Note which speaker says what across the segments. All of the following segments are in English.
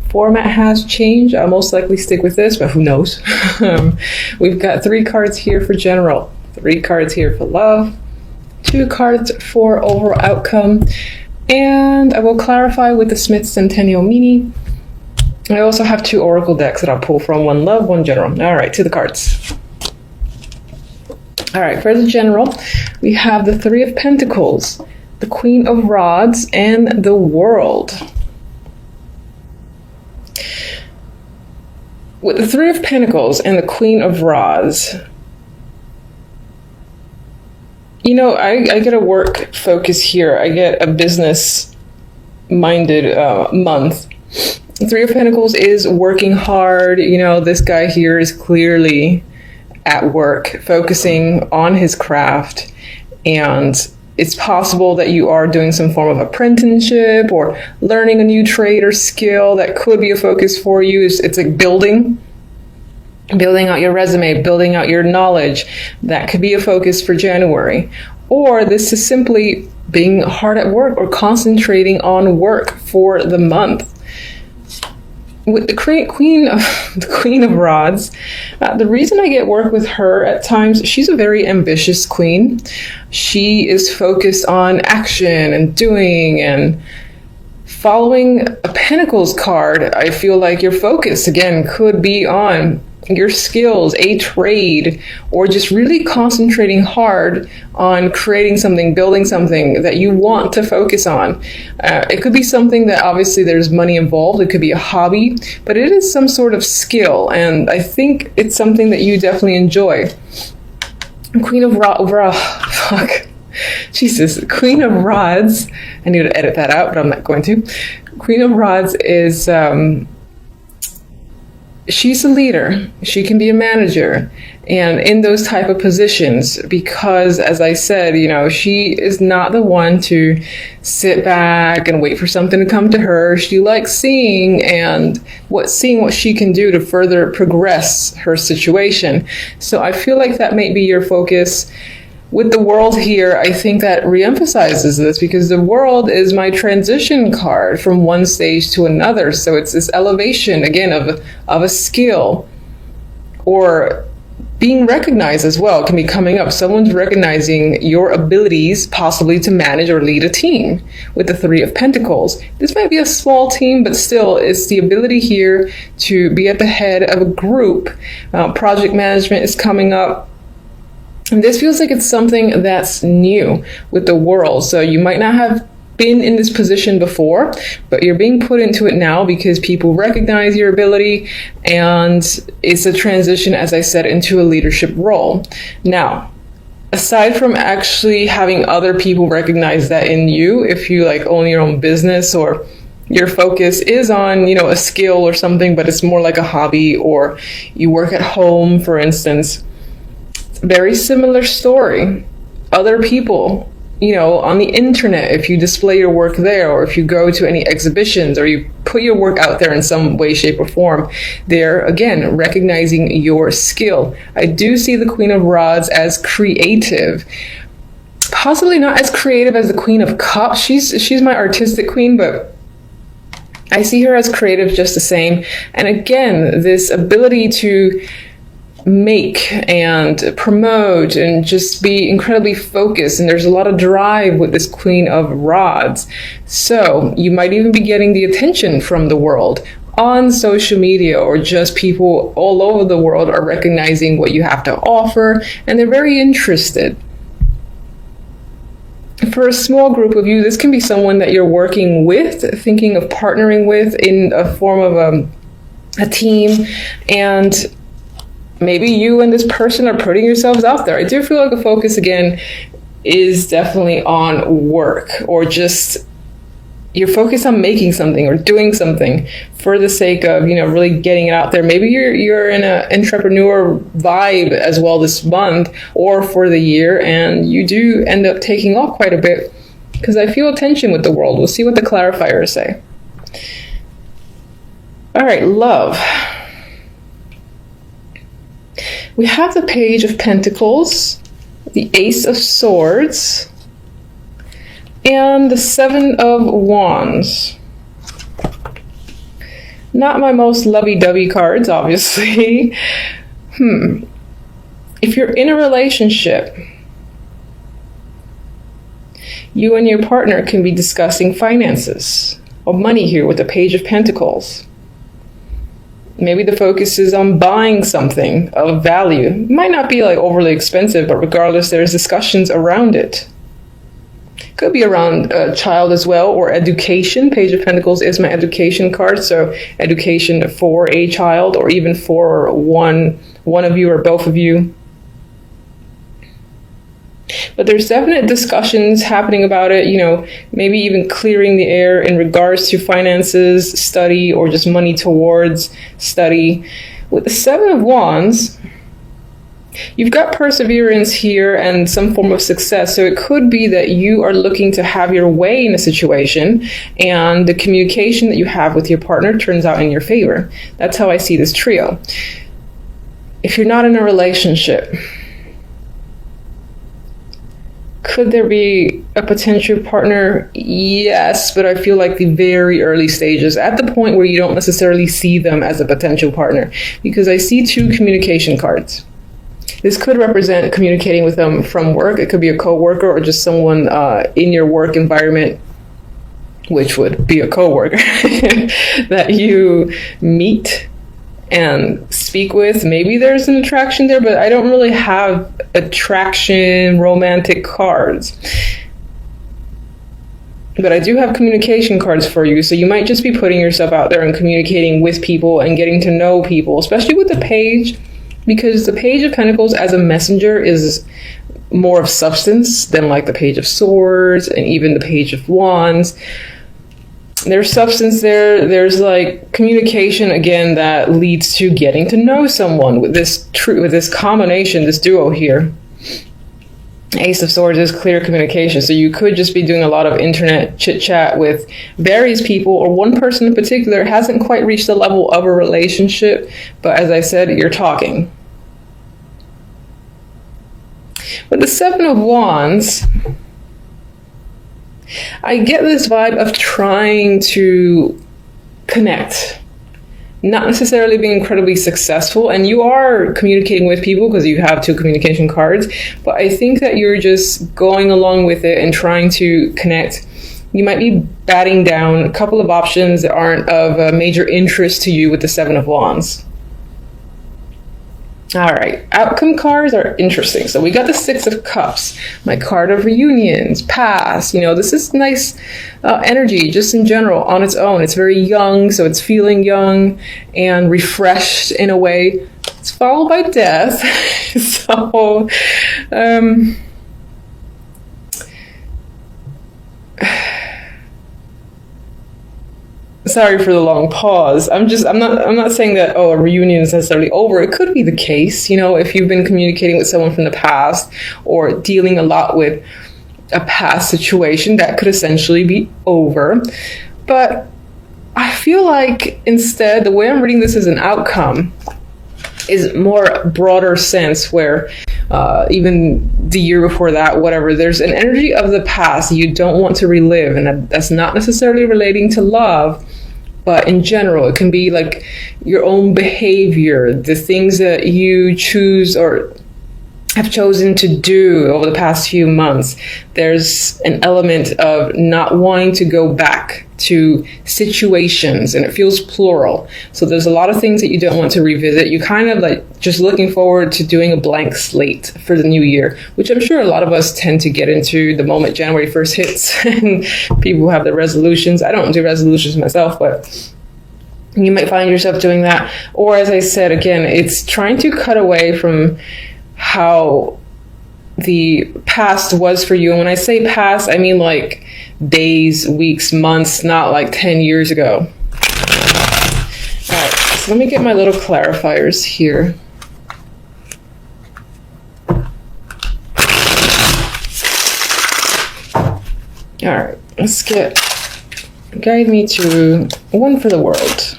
Speaker 1: format has changed. I'll most likely stick with this, but who knows? We've got 3 cards here for general, 3 cards here for love, 2 cards for overall outcome, and I will clarify with the Smith Centennial Mini. I also have 2 oracle decks that I'll pull from, 1 love, 1 general. All right, to the cards. All right, for the general, we have the 3 of Pentacles, the Queen of Rods, and the World. With the 3 of Pentacles and the Queen of Rods, you know, I get a work focus here. I get a business-minded month. 3 of Pentacles is working hard. You know, this guy here is clearly at work, focusing on his craft, and it's possible that you are doing some form of apprenticeship or learning a new trade or skill that could be a focus for you. It's like building out your resume, building out your knowledge. That could be a focus for January. Or this is simply being hard at work or concentrating on work for the month. With the Queen of Rods, the reason I get work with her at times, she's a very ambitious queen. She is focused on action and doing and following a Pentacles card. I feel like your focus, again, could be on your skills, a trade, or just really concentrating hard on creating something, building something that you want to focus on. It could be something that obviously there's money involved. It could be a hobby, but it is some sort of skill, and I think it's something that you definitely enjoy. Queen of Queen of Rods. I need to edit that out, but I'm not going to. Queen of Rods is she's a leader. She can be a manager, and in those type of positions, because as I said, you know, she is not the one to sit back and wait for something to come to her. She likes seeing what she can do to further progress her situation. So I feel like that may be your focus. With the World here, I think that reemphasizes this, because the World is my transition card from one stage to another. So it's this elevation, again, of a skill, or being recognized as well can be coming up. Someone's recognizing your abilities, possibly to manage or lead a team with the 3 of Pentacles. This might be a small team, but still, it's the ability here to be at the head of a group. Project management is coming up. And this feels like it's something that's new with the World. So you might not have been in this position before, but you're being put into it now because people recognize your ability, and it's a transition, as I said, into a leadership role. Now, aside from actually having other people recognize that in you, if you like own your own business, or your focus is on, you know, a skill or something, but it's more like a hobby, or you work at home, for instance, very similar story. Other people, you know, on the internet, if you display your work there, or if you go to any exhibitions, or you put your work out there in some way, shape, or form, they're, again, recognizing your skill. I do see the Queen of Rods as creative. Possibly not as creative as the Queen of Cups. She's my artistic queen, but I see her as creative just the same. And again, this ability to make and promote and just be incredibly focused, and there's a lot of drive with this Queen of Rods. So you might even be getting the attention from the World on social media, or just people all over the world are recognizing what you have to offer, and they're very interested. For a small group of you, this can be someone that you're working with, thinking of partnering with in a form of a team, and maybe you and this person are putting yourselves out there. I do feel like the focus, again, is definitely on work, or just you're focused on making something or doing something for the sake of, you know, really getting it out there. Maybe you're in an entrepreneur vibe as well this month or for the year, and you do end up taking off quite a bit, because I feel tension with the World. We'll see what the clarifiers say. All right, love. We have the Page of Pentacles, the Ace of Swords, and the 7 of Wands. Not my most lovey-dovey cards, obviously. If you're in a relationship, you and your partner can be discussing finances or money here with the Page of Pentacles. Maybe the focus is on buying something of value. It might not be like overly expensive, but regardless, there's discussions around it. Could be around a child as well, or education. Page of Pentacles is my education card, so education for a child, or even for one of you or both of you. But there's definite discussions happening about it, maybe even clearing the air in regards to finances, study, or just money towards study. With the Seven of Wands, you've got perseverance here and some form of success. So it could be that you are looking to have your way in a situation, and the communication that you have with your partner turns out in your favor. That's how I see this trio. If you're not in a relationship, could there be a potential partner? Yes, but I feel like the very early stages, at the point where you don't necessarily see them as a potential partner, because I see two communication cards. This could represent communicating with them from work. It could be a coworker or just someone in your work environment, which would be a coworker that you meet and speak with. Maybe there's an attraction there, but I don't really have attraction romantic cards. But I do have communication cards for you, so you might just be putting yourself out there and communicating with people and getting to know people, especially with the Page, because the Page of Pentacles as a messenger is more of substance than like the Page of Swords and even the Page of Wands. There's substance there. There's like communication again that leads to getting to know someone with this combination, this duo here. Ace of Swords is clear communication. So you could just be doing a lot of internet chit chat with various people, or one person in particular hasn't quite reached the level of a relationship, but as I said, you're talking. With the Seven of Wands, I get this vibe of trying to connect, not necessarily being incredibly successful, and you are communicating with people because you have two communication cards, but I think that you're just going along with it and trying to connect. You might be batting down a couple of options that aren't of major interest to you with the Seven of Wands. All right, outcome cards are interesting. So we got the Six of Cups, my card of reunions, past. This is nice energy just in general on its own. It's very young, so it's feeling young and refreshed in a way. It's followed by death. So, sorry for the long pause. I'm not saying that, a reunion is necessarily over. It could be the case, if you've been communicating with someone from the past or dealing a lot with a past situation, that could essentially be over. But I feel like instead, the way I'm reading this as an outcome is more broader sense, where even the year before that, whatever, there's an energy of the past you don't want to relive, and that's not necessarily relating to love, but in general, it can be like your own behavior, the things that you choose or have chosen to do over the past few months. There's an element of not wanting to go back to situations, and it feels plural. So there's a lot of things that you don't want to revisit. You kind of like just looking forward to doing a blank slate for the new year, which I'm sure a lot of us tend to get into the moment January 1st hits and people have their resolutions. I don't do resolutions myself, but you might find yourself doing that. Or as I said, again, it's trying to cut away from how the past was for you. And when I say past, I mean like days, weeks, months, not like 10 years ago. All right, so let me get my little clarifiers here. All right, let's guide me to one for the world.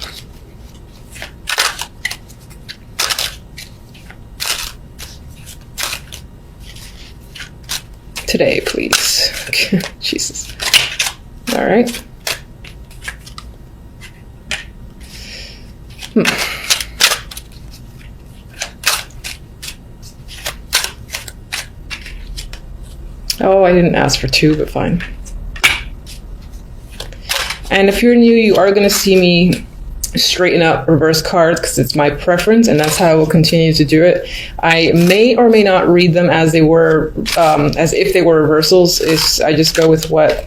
Speaker 1: Today, please. Jesus. All right. Oh, I didn't ask for 2, but fine. And if you're new, you are going to see me straighten up reverse cards because it's my preference, and that's how I will continue to do it. I may or may not read them as they were, as if they were reversals. I just go with what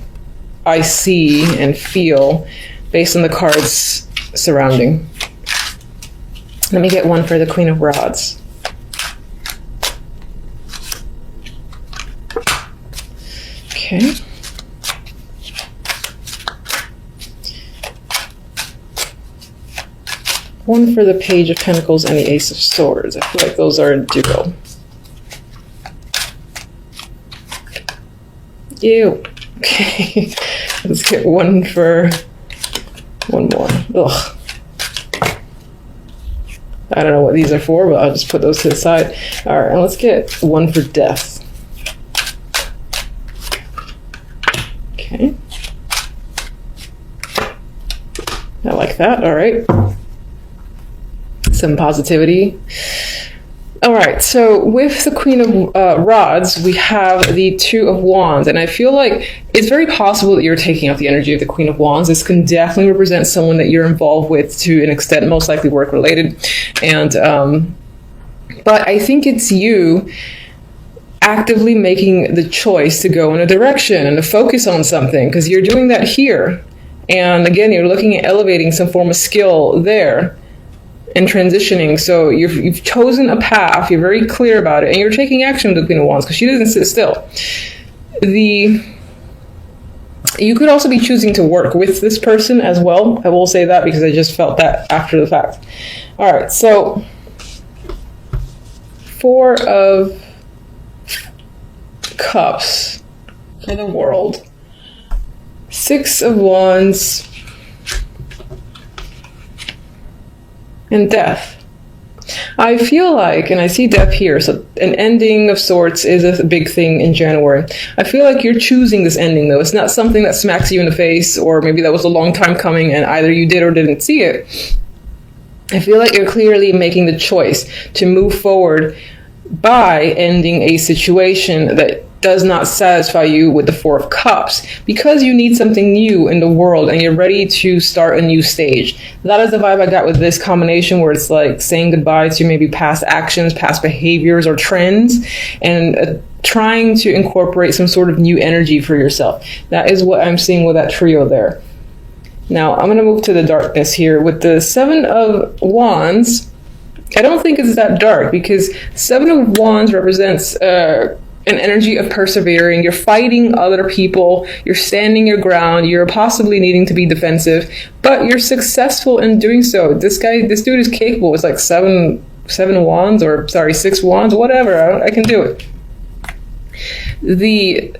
Speaker 1: I see and feel based on the cards surrounding. Let me get one for the Queen of Rods. Okay. One for the Page of Pentacles and the Ace of Swords. I feel like those are a duo. Ew. Okay. Let's get one for one more. Ugh. I don't know what these are for, but I'll just put those to the side. All right, and let's get one for Death. Okay. I like that. All right. Some positivity. All right, so with the Queen of Rods, we have the Two of Wands, and I feel like it's very possible that you're taking out the energy of the Queen of Wands. This can definitely represent someone that you're involved with to an extent, most likely work-related. And but I think it's you actively making the choice to go in a direction and to focus on something, because you're doing that here. And again, you're looking at elevating some form of skill there and transitioning. So you've chosen a path, you're very clear about it, and you're taking action with the Queen of Wands because she doesn't sit still. You could also be choosing to work with this person as well. I will say that because I just felt that after the fact. All right, so 4 of Cups for the World. 6 of Wands. And Death. I feel like, and I see Death here, so an ending of sorts is a big thing in January. I feel like you're choosing this ending, though. It's not something that smacks you in the face, or maybe that was a long time coming and either you did or didn't see it. I feel like you're clearly making the choice to move forward by ending a situation that does not satisfy you with the 4 of Cups, because you need something new in the world and you're ready to start a new stage. That is the vibe I got with this combination, where it's like saying goodbye to maybe past actions, past behaviors or trends, and trying to incorporate some sort of new energy for yourself. That is what I'm seeing with that trio there. Now I'm going to move to the darkness here with the 7 of Wands. I don't think it's that dark, because 7 of Wands represents an energy of persevering. You're fighting other people, you're standing your ground, you're possibly needing to be defensive, but you're successful in doing so. This dude is capable. It's like 7 wands, or sorry, 6 wands, whatever. I can do it. The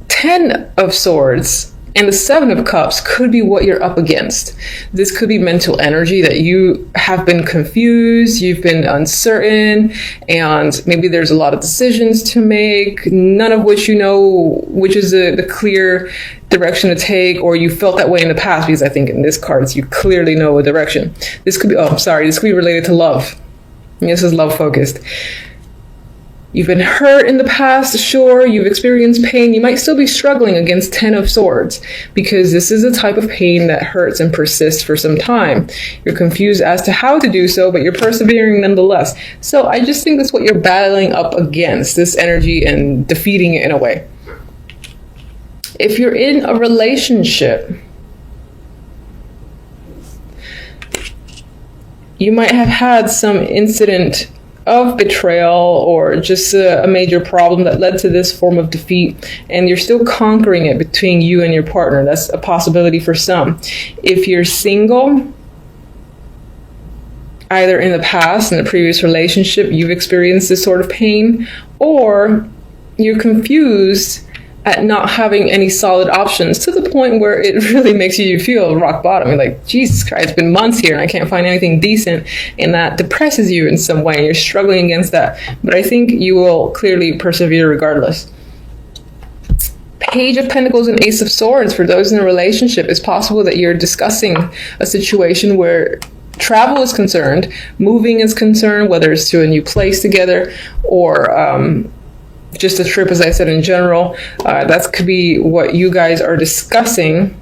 Speaker 1: 10 of Swords and the 7 of Cups could be what you're up against. This could be mental energy that you have been confused, you've been uncertain, and maybe there's a lot of decisions to make, none of which you know which is the clear direction to take, or you felt that way in the past, because I think in this cards you clearly know a direction. This could be, this could be related to love. This is love focused. You've been hurt in the past, sure, you've experienced pain. You might still be struggling against 10 of Swords, because this is a type of pain that hurts and persists for some time. You're confused as to how to do so, but you're persevering nonetheless. So I just think that's what you're battling up against, this energy, and defeating it in a way. If you're in a relationship, you might have had some incident of betrayal, or just a major problem that led to this form of defeat, and you're still conquering it between you and your partner. That's a possibility for some. If you're single, either in the past, in a previous relationship, you've experienced this sort of pain, or you're confused at not having any solid options, to the point where it really makes you feel rock bottom. You're like, Jesus Christ, it's been months here and I can't find anything decent, and that depresses you in some way, and you're struggling against that. But I think you will clearly persevere regardless. Page of Pentacles and Ace of Swords, for those in a relationship, it's possible that you're discussing a situation where travel is concerned, moving is concerned, whether it's to a new place together or just a trip, as I said, in general. That could be what you guys are discussing.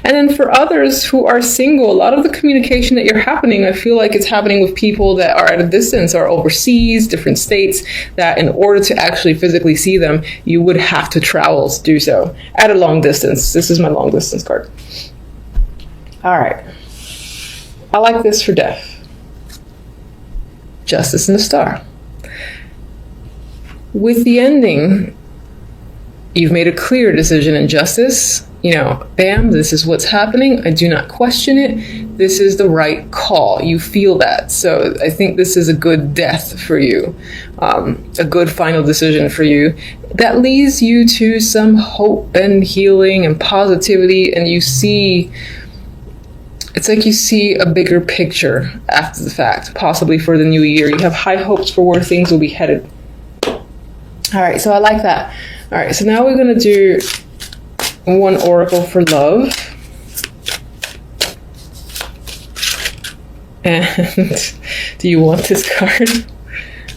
Speaker 1: And then for others who are single, a lot of the communication that you're happening, I feel like it's happening with people that are at a distance or overseas, different states, that in order to actually physically see them, you would have to travel to do so at a long distance. This is my long distance card. All right. I like this for death. Justice and the Star. With the ending, you've made a clear decision in justice. You know, bam, this is what's happening. I do not question it. This is the right call. You feel that. So I think this is a good death for you, a good final decision for you that leads you to some hope and healing and positivity. And you see, it's like you see a bigger picture after the fact, possibly for the new year. You have high hopes for where things will be headed. All right, so I like that. All right, so now we're going to do one oracle for love. And do you want this card?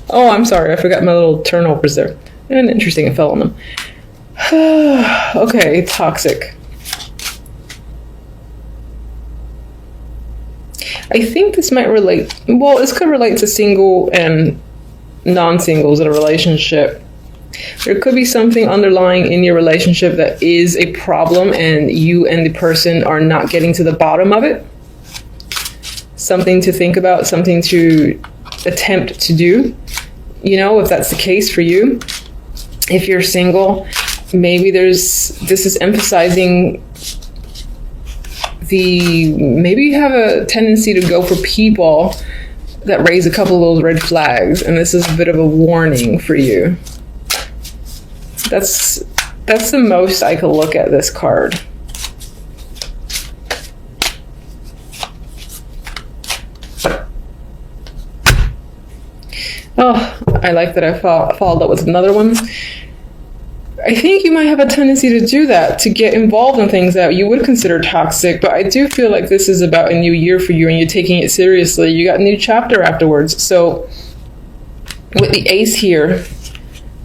Speaker 1: Oh, I'm sorry, I forgot my little turnovers there. And interesting, it fell on them. Okay, toxic. I think this might relate, well, this could relate to single and non-singles in a relationship. There could be something underlying in your relationship that is a problem and you and the person are not getting to the bottom of it. Something to think about, something to attempt to do. You know, if that's the case for you. If you're single, maybe this is emphasizing maybe you have a tendency to go for people that raise a couple of those red flags, and this is a bit of a warning for you. That's the most I could look at this card. Oh, I like that I followed up with another one. I think you might have a tendency to do that, to get involved in things that you would consider toxic, but I do feel like this is about a new year for you and you're taking it seriously. You got a new chapter afterwards. So with the ace here,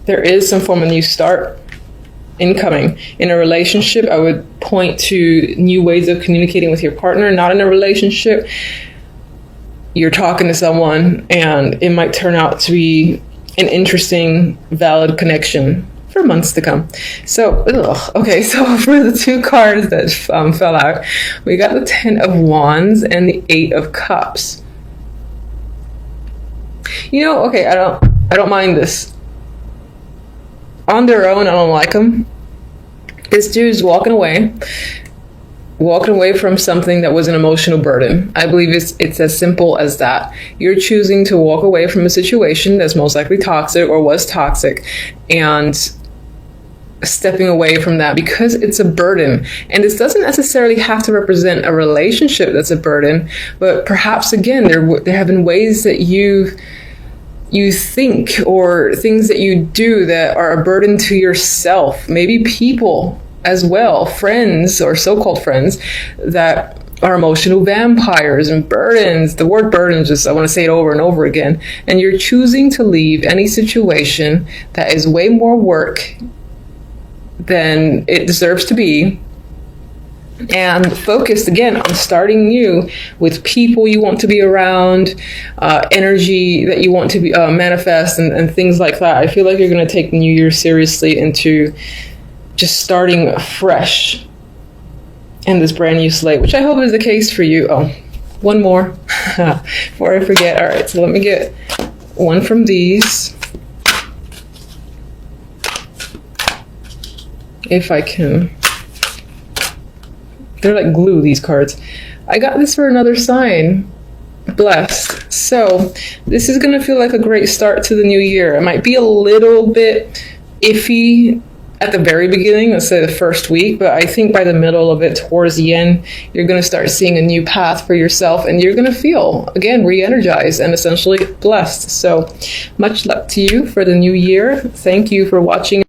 Speaker 1: there is some form of new start incoming. In a relationship, I would point to new ways of communicating with your partner. Not in a relationship, you're talking to someone and it might turn out to be an interesting, valid connection for months to come. So, okay, so for the two cards that fell out, we got the 10 of Wands and the 8 of Cups. You know, okay, I don't mind this. On their own, I don't like them. This dude's walking away from something that was an emotional burden. I believe it's as simple as that. You're choosing to walk away from a situation that's most likely toxic or was toxic, and stepping away from that because it's a burden. And this doesn't necessarily have to represent a relationship that's a burden, but perhaps again there have been ways that you think or things that you do that are a burden to yourself. Maybe people as well, friends or so-called friends that are emotional vampires and burdens. The word burden, just I want to say it over and over again. And you're choosing to leave any situation that is way more work than it deserves to be, and focused again on starting new with people you want to be around, energy that you want to be manifest, and things like that. I feel like you're going to take the new year seriously into just starting fresh in this brand new slate, which I hope is the case for you. Oh, one more before I forget. All right, so let me get one from these. If I can. They're like glue, these cards. I got this for another sign. Blessed. So this is going to feel like a great start to the new year. It might be a little bit iffy at the very beginning, let's say the first week, but I think by the middle of it, towards the end, you're going to start seeing a new path for yourself, and you're going to feel, again, re-energized and essentially blessed. So much luck to you for the new year. Thank you for watching.